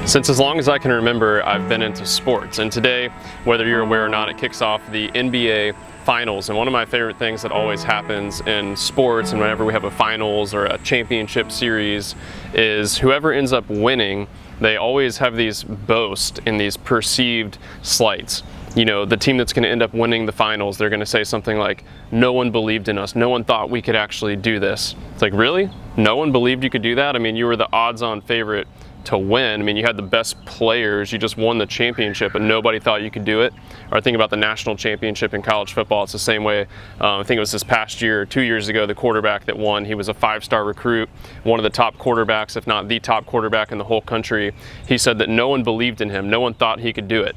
Since as long as I can remember, I've been into sports, and today, whether you're aware or not, it kicks off the NBA Finals. And one of my favorite things that always happens in sports and whenever we have a finals or a championship series is whoever ends up winning, they always have these boasts and these perceived slights. You know, the team that's going to end up winning the finals, they're going to say something like, no one believed in us, no one thought we could actually do this. It's like, really? No one believed you could do that? I mean, you were the odds-on favorite to win. I mean, you had the best players, you just won the championship and nobody thought you could do it. Or I think about the national championship in college football, it's the same way. I think it was this past year, or 2 years ago, the quarterback that won, he was a 5-star recruit, one of the top quarterbacks, if not the top quarterback in the whole country. He said that no one believed in him, no one thought he could do it.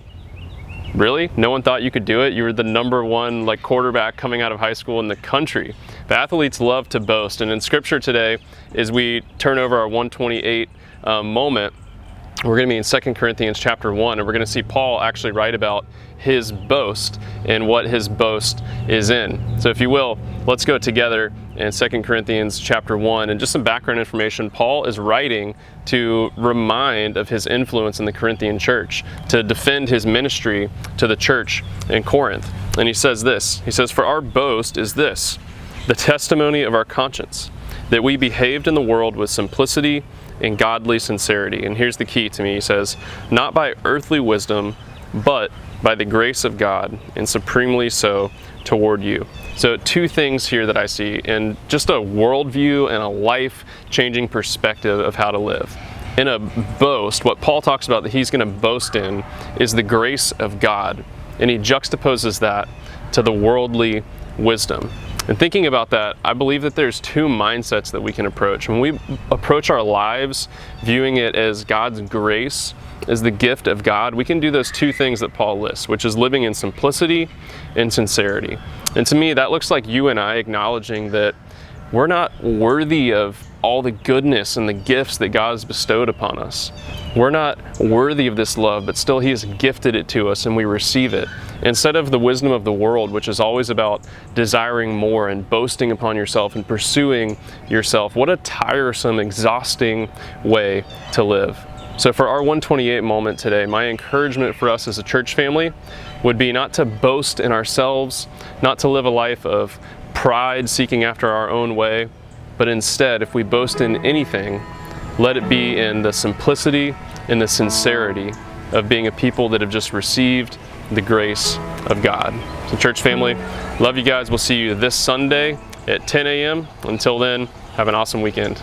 Really? No one thought you could do it? You were the #1 quarterback coming out of high school in the country. The athletes love to boast, and in scripture today, as we turn over our 128 moment, we're going to be in 2 Corinthians chapter 1, and we're going to see Paul actually write about his boast and what his boast is in. So if you will, let's go together in 2 Corinthians chapter 1. And just some background information, Paul is writing to remind of his influence in the Corinthian church, to defend his ministry to the church in Corinth. And he says this, he says, "For our boast is this, the testimony of our conscience, that we behaved in the world with simplicity and godly sincerity." And here's the key to me, he says, "not by earthly wisdom, but by the grace of God, and supremely so toward you." So 2 things here that I see, and just a worldview and a life-changing perspective of how to live. In a boast, what Paul talks about that he's going to boast in is the grace of God, and he juxtaposes that to the worldly wisdom. And thinking about that, I believe that there's 2 mindsets that we can approach. When we approach our lives viewing it as God's grace, as the gift of God, we can do those 2 things that Paul lists, which is living in simplicity and sincerity. And to me, that looks like you and I acknowledging that we're not worthy of all the goodness and the gifts that God has bestowed upon us. We're not worthy of this love, but still He has gifted it to us and we receive it. Instead of the wisdom of the world, which is always about desiring more and boasting upon yourself and pursuing yourself, what a tiresome, exhausting way to live. So for our 128 moment today, my encouragement for us as a church family would be not to boast in ourselves, not to live a life of pride seeking after our own way, but instead, if we boast in anything, let it be in the simplicity and the sincerity of being a people that have just received the grace of God. So church family, love you guys. We'll see you this Sunday at 10 a.m. Until then, have an awesome weekend.